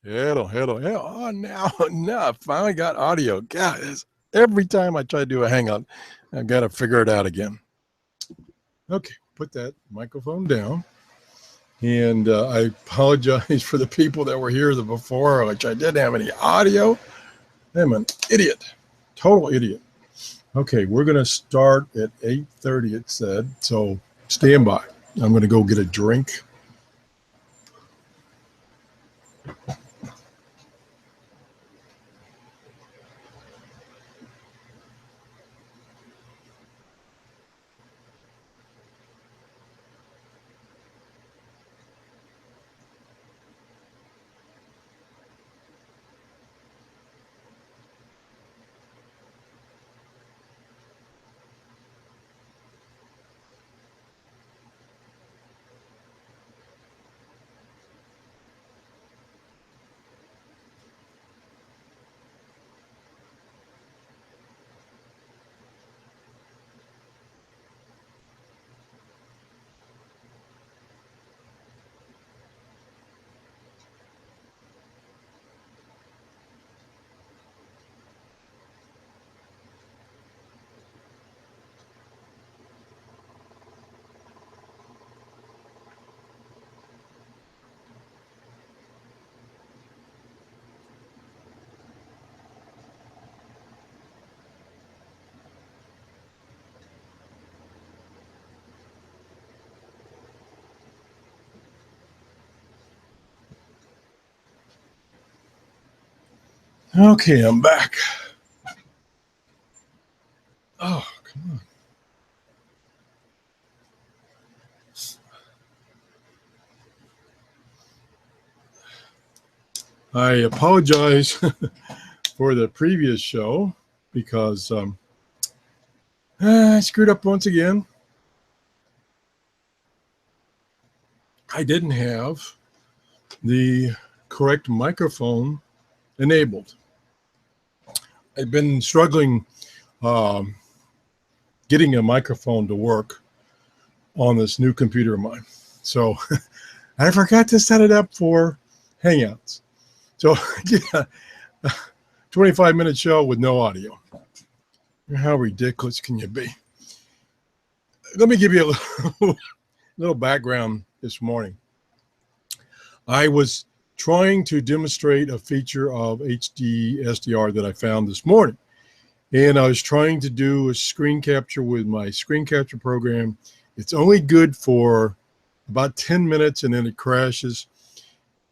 Hello, hello, hello. Oh, now I finally got audio. God, every time I try to do a hangout, I've got to figure it out again. Okay, put that microphone down. And I apologize for the people that were here before, which I didn't have any audio. I'm an idiot, total idiot. Okay, we're going to start at 8:30, it said. So stand by. I'm going to go get a drink. Okay, I'm back. Oh, come on. I apologize for the previous show because I screwed up once again. I didn't have the correct microphone enabled. I've been struggling getting a microphone to work on this new computer of mine. So I forgot to set it up for Hangouts. So yeah, 25-minute show with no audio. How ridiculous can you be? Let me give you a little background this morning. I was trying to demonstrate a feature of HDSDR that I found this morning. And I was trying to do a screen capture with my screen capture program. It's only good for about 10 minutes and then it crashes.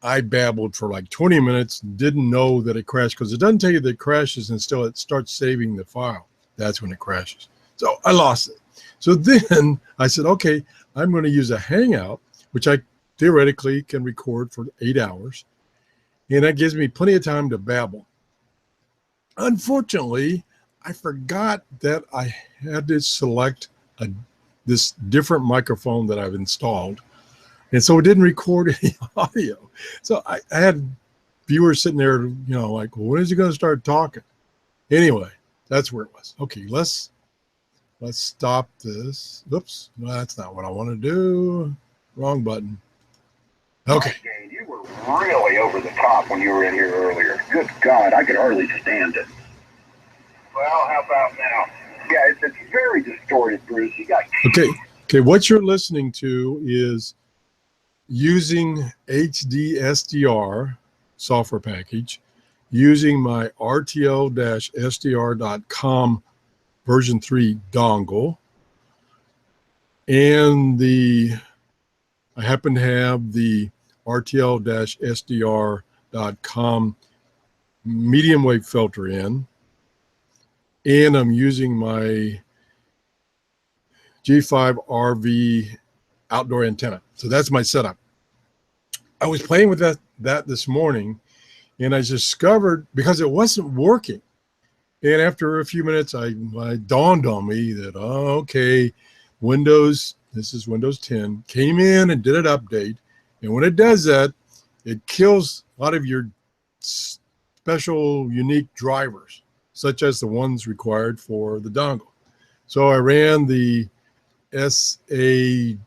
I babbled for like 20 minutes, didn't know that it crashed because it doesn't tell you that it crashes until it starts saving the file. That's when it crashes. So I lost it. So then I said, okay, I'm going to use a Hangout, which I theoretically can record for 8 hours. And that gives me plenty of time to babble. Unfortunately, I forgot that I had to select this different microphone that I've installed. And so it didn't record any audio. So I had viewers sitting there, like, well, when is he going to start talking? Anyway, that's where it was. Okay, let's stop this. Oops, no, that's not what I want to do. Wrong button. Okay. You were really over the top when you were in here earlier. Good God, I could hardly stand it. Well, how about now? Yeah, it's very distorted, Bruce. You got Okay. What you're listening to is using HDSDR software package, using my RTO-SDR.com version 3 dongle, and I happen to have the RTO-SDR.com medium wave filter in, and I'm using my G5RV outdoor antenna. So that's my setup. I was playing with that this morning, and I discovered, because it wasn't working, and after a few minutes, I dawned on me that, okay, this is Windows 10, came in and did an update. And when it does that, it kills a lot of your special unique drivers, such as the ones required for the dongle. So I ran the SADIG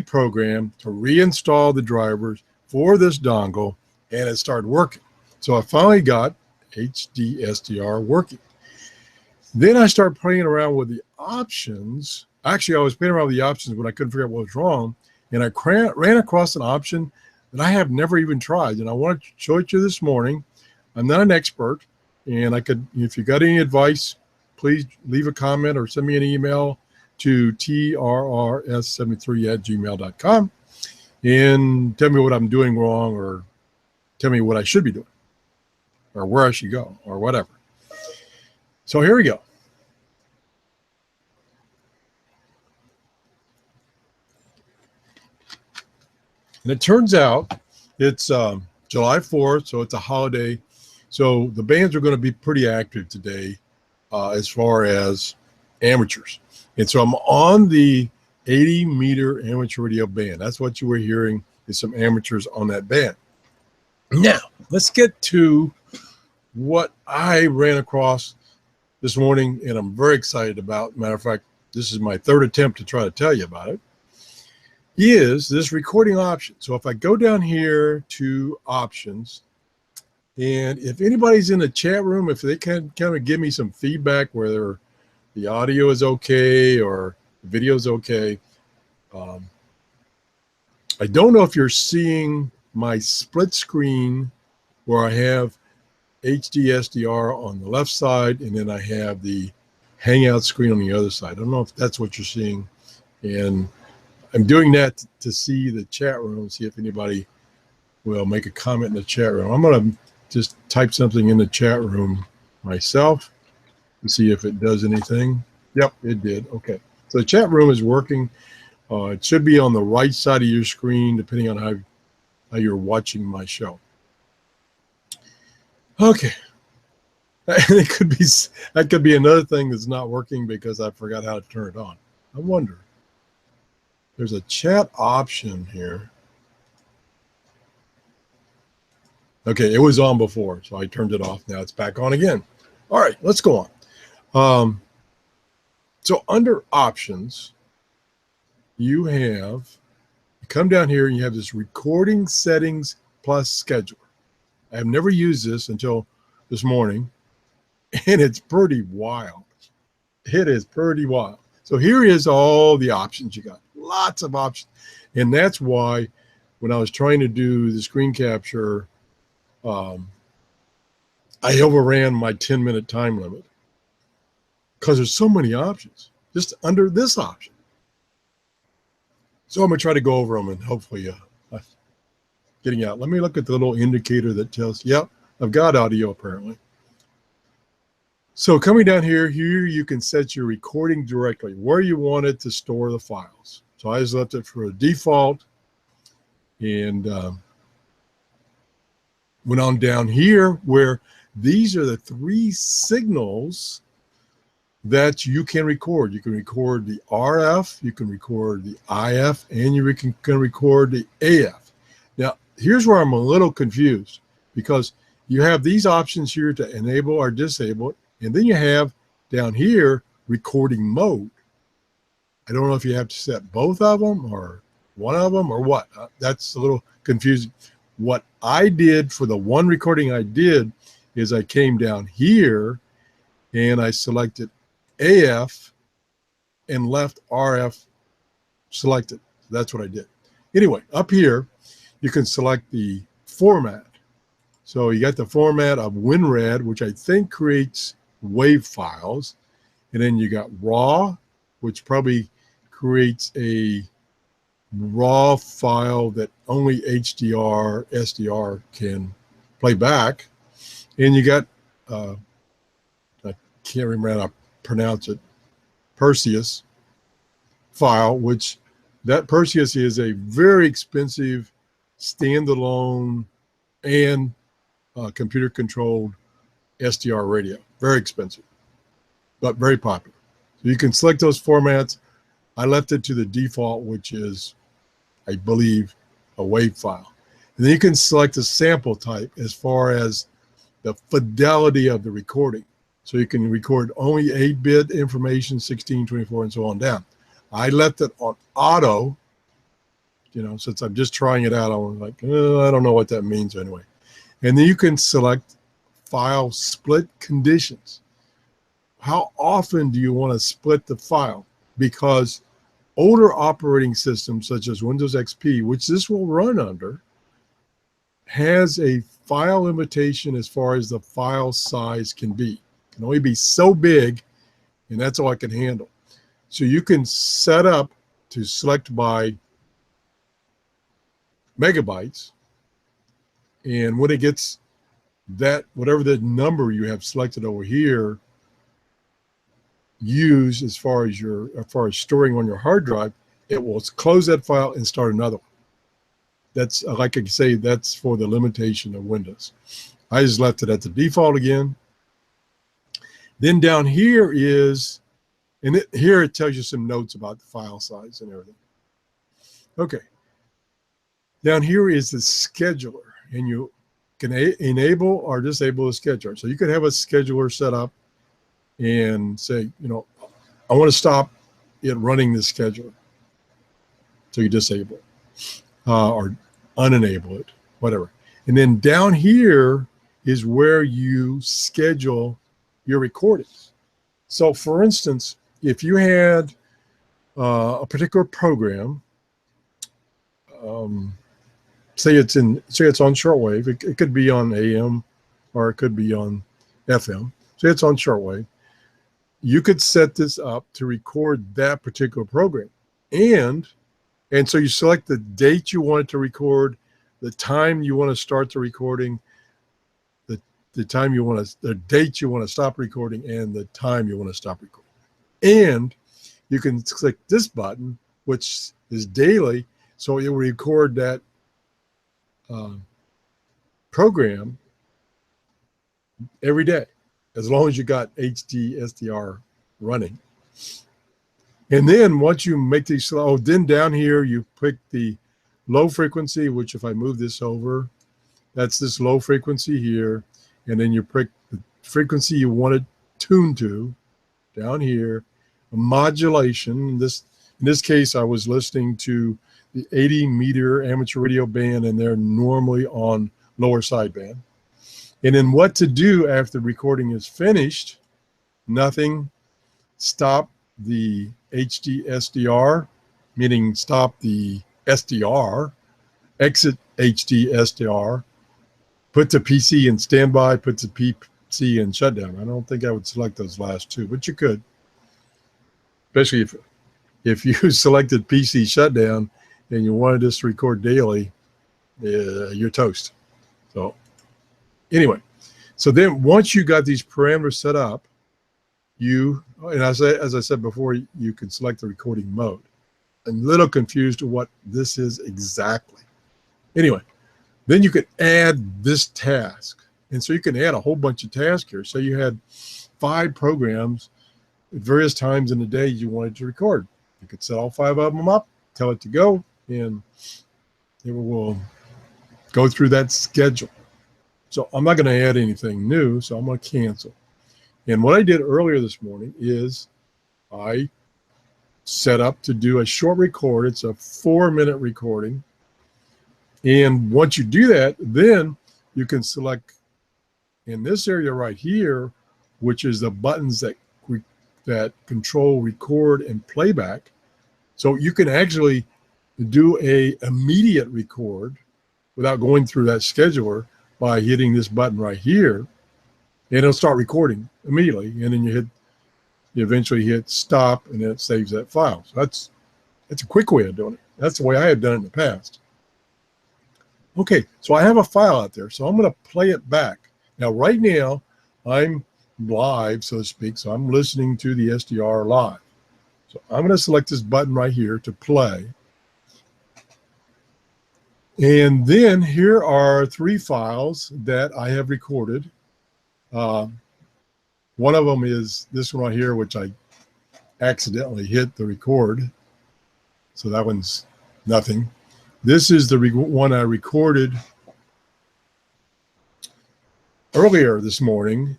program to reinstall the drivers for this dongle and it started working. So I finally got HDSDR working. Then I started playing around with the options. Actually, I was playing around with the options when I couldn't figure out what was wrong. And I ran across an option that I have never even tried. And I wanted to show it to you this morning. I'm not an expert. And I could, if you got any advice, please leave a comment or send me an email to TRRS73@gmail.com and tell me what I'm doing wrong, or tell me what I should be doing, or where I should go, or whatever. So here we go. And it turns out it's July 4th, so it's a holiday. So the bands are going to be pretty active today as far as amateurs. And so I'm on the 80-meter amateur radio band. That's what you were hearing, is some amateurs on that band. Now, let's get to what I ran across this morning, and I'm very excited about. Matter of fact, this is my third attempt to try to tell you about it, is this recording option. So if I go down here to options, and if anybody's in the chat room, if they can kind of give me some feedback whether the audio is okay or the video is okay. I don't know if you're seeing my split screen where I have HDSDR on the left side, and then I have the Hangout screen on the other side. I don't know if that's what you're seeing. And I'm doing that to see the chat room, see if anybody will make a comment in the chat room. I'm going to just type something in the chat room myself to see if it does anything. Yep, it did. Okay. So the chat room is working. It should be on the right side of your screen, depending on how you're watching my show. Okay. That could be another thing that's not working because I forgot how to turn it on. I wonder. There's a chat option here. Okay, it was on before, so I turned it off. Now it's back on again. All right, let's go on. So under options, you come down here and you have this recording settings plus scheduler. I have never used this until this morning, and it's pretty wild. It is pretty wild. So here is all the options you got. Lots of options. And that's why when I was trying to do the screen capture, I overran my 10-minute time limit because there's so many options just under this option. So I'm going to try to go over them and hopefully getting out. Let me look at the little indicator that tells, yep, I've got audio apparently. So coming down here you can set your recording directly where you want it to store the files. So I just left it for a default, and went on down here where these are the 3 signals that you can record. You can record the RF, you can record the IF, and you can record the AF. Now, here's where I'm a little confused, because you have these options here to enable or disable it, and then you have down here recording mode. I don't know if you have to set both of them or one of them or what. That's a little confusing. What I did for the one recording I did is I came down here and I selected AF and left RF selected. That's what I did. Anyway, up here, you can select the format. So you got the format of WinRAR, which I think creates WAV files. And then you got RAW, which probably creates a RAW file that only HDSDR can play back. And you got, I can't remember how to pronounce it, Perseus file, which that Perseus is a very expensive standalone and computer controlled SDR radio. Very expensive, but very popular. So you can select those formats. I left it to the default, which is, I believe, a WAV file. And then you can select a sample type as far as the fidelity of the recording. So you can record only 8-bit information, 16, 24, and so on down. I left it on auto, since I'm just trying it out. I was like, I don't know what that means anyway. And then you can select file split conditions. How often do you want to split the file? Because older operating systems such as Windows XP, which this will run under, has a file limitation as far as the file size can be. It can only be so big, and that's all I can handle. So you can set up to select by megabytes, and when it gets that, whatever the number you have selected over here, use as far as storing on your hard drive, it will close that file and start another one. That's, like I say, that's for the limitation of Windows. I just left it at the default again. Then down here is, and here it tells you some notes about the file size and everything. Okay. Down here is the scheduler, and you can enable or disable the scheduler. So you could have a scheduler set up and say, you know, I want to stop it running the scheduler. So you disable it. Or unenable it, whatever. And then down here is where you schedule your recordings. So for instance, if you had a particular program, say it's on shortwave, it could be on AM or it could be on FM. Say it's on shortwave. You could set this up to record that particular program. And so you select the date you want it to record, the time you want to start the recording, the time you want to, the date you want to stop recording, and the time you want to stop recording. And you can click this button, which is daily, so it will record that program every day, as long as you got HDSDR running. And then once you make these, then down here you pick the low frequency, which if I move this over, that's this low frequency here. And then you pick the frequency you want it tuned to down here. A modulation. In this case, I was listening to the 80-meter amateur radio band, and they're normally on lower sideband. And then what to do after the recording is finished, nothing. Stop the HDSDR, meaning stop the SDR, exit HDSDR, put the PC in standby, put the PC in shutdown. I don't think I would select those last two, but you could, especially if you selected PC shutdown and you wanted this to record daily, you're toast. So anyway, so then once you got these parameters set up, and as I said before, you can select the recording mode. I'm a little confused to what this is exactly. Anyway, then you could add this task. And so you can add a whole bunch of tasks here. So you had 5 programs at various times in the day you wanted to record. You could set all 5 of them up, tell it to go, and it will go through that schedule. So I'm not going to add anything new, so I'm going to cancel. And what I did earlier this morning is I set up to do a short record. It's a 4-minute recording. And once you do that, then you can select in this area right here, which is the buttons that control record and playback. So you can actually do a immediate record without going through that scheduler by hitting this button right here. And it'll start recording immediately, and then you eventually hit stop, and it saves that file. So that's a quick way of doing it. That's the way I have done it in the past. Okay, so I have a file out there, so I'm going to play it back. Now, right now, I'm live, so to speak, so I'm listening to the SDR live. So I'm going to select this button right here to play. And then here are 3 files that I have recorded. One of them is this one right here, which I accidentally hit the record. So that one's nothing. This is the one I recorded earlier this morning,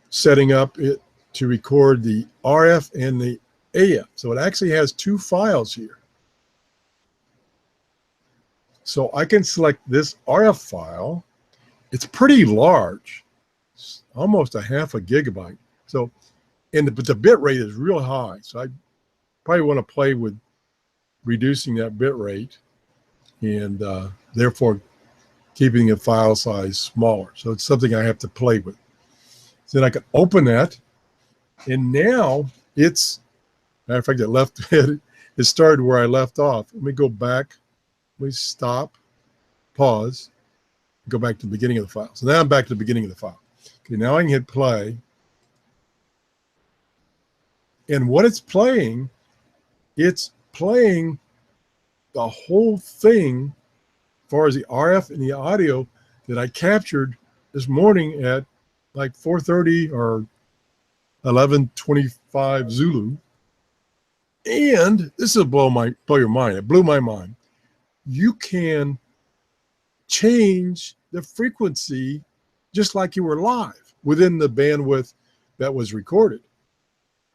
setting up it to record the RF and the AF. So it actually has 2 files here. So I can select this RF file, it's pretty large. It's almost a half a gigabyte. So, but the bit rate is real high. So I probably want to play with reducing that bit rate and therefore keeping the file size smaller. So it's something I have to play with. So then I can open that, and now it's, matter of fact, it started where I left off. Let me go back. Let me stop, pause, go back to the beginning of the file. So now I'm back to the beginning of the file. Okay, now I can hit play. And what it's playing the whole thing as far as the RF and the audio that I captured this morning at like 4:30 or 11:25 Zulu. And this will blow your mind. It blew my mind. You can change the frequency just like you were live within the bandwidth that was recorded.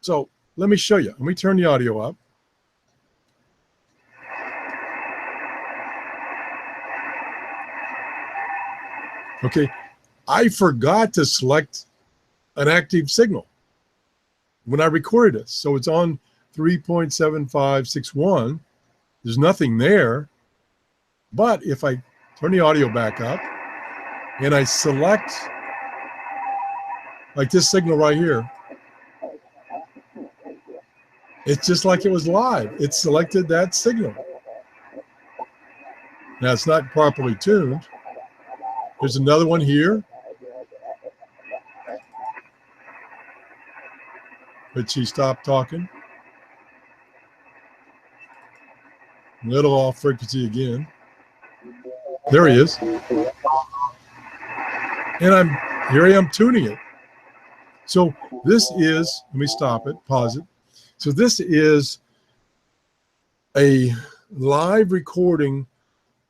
So let me show you. Let me turn the audio up. Okay, I forgot to select an active signal when I recorded this. So it's on 3.7561. There's nothing there. But if I turn the audio back up and I select like this signal right here, it's just like it was live. It selected that signal. Now it's not properly tuned. There's another one here. But she stopped talking. A little off frequency again. There he is. And here I am tuning it. So this is, let me stop it, pause it. So this is a live recording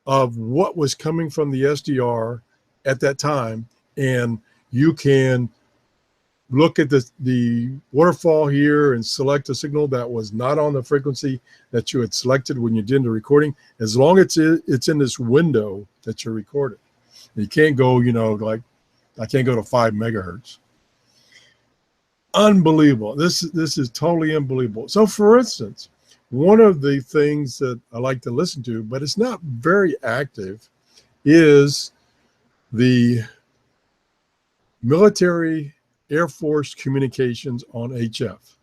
of what was coming from the SDR at that time. And you can look at the waterfall here and select a signal that was not on the frequency that you had selected when you did the recording, as long as it's in this window that you're recording. You can't go, like I can't go to 5 megahertz. Unbelievable. This is totally unbelievable. So for instance, one of the things that I like to listen to, but it's not very active, is the military Air Force communications on HF,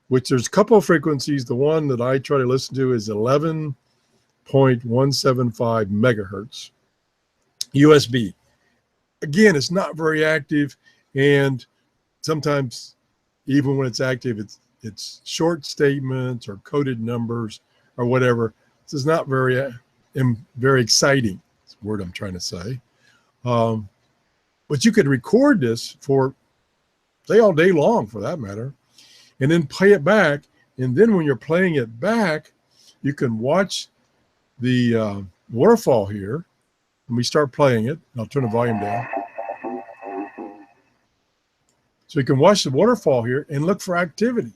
which there's a couple of frequencies. The one that I try to listen to is 11.175 megahertz USB. Again, it's not very active, and sometimes even when it's active, it's short statements or coded numbers or whatever. This is not very exciting. That's the word I'm trying to say. But you could record this for, say, all day long for that matter, and then play it back. And then when you're playing it back, you can watch the waterfall here. And we start playing it. I'll turn the volume down. So you can watch the waterfall here and look for activity.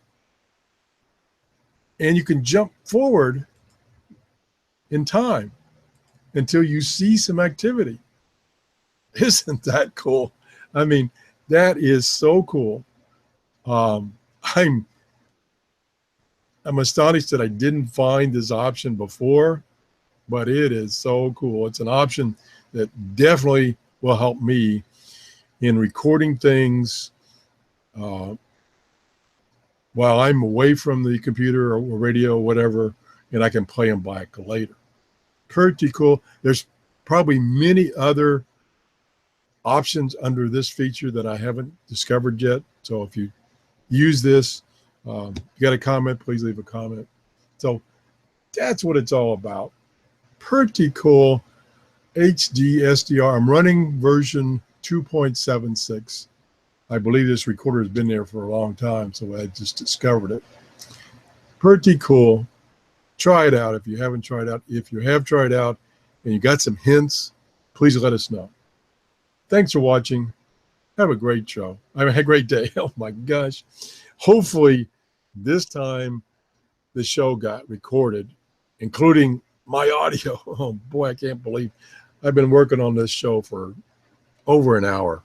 And you can jump forward in time until you see some activity. Isn't that cool? I mean, that is so cool. I'm astonished that I didn't find this option before, but it is so cool. It's an option that definitely will help me in recording things while I'm away from the computer or radio or whatever, and I can play them back later. Pretty cool. There's probably many other options under this feature that I haven't discovered yet. So if you use this, you got a comment, please leave a comment. So that's what it's all about. Pretty cool. HDSDR. I'm running version 2.76. I believe this recorder has been there for a long time, so I just discovered it. Pretty cool. Try it out if you haven't tried out. If you have tried out and you got some hints, please let us know. Thanks for watching. Have a great show. Have a great day. Oh my gosh. Hopefully this time the show got recorded, including my audio. Oh boy, I can't believe I've been working on this show for over an hour.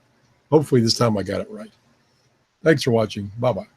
Hopefully this time I got it right. Thanks for watching. Bye-bye.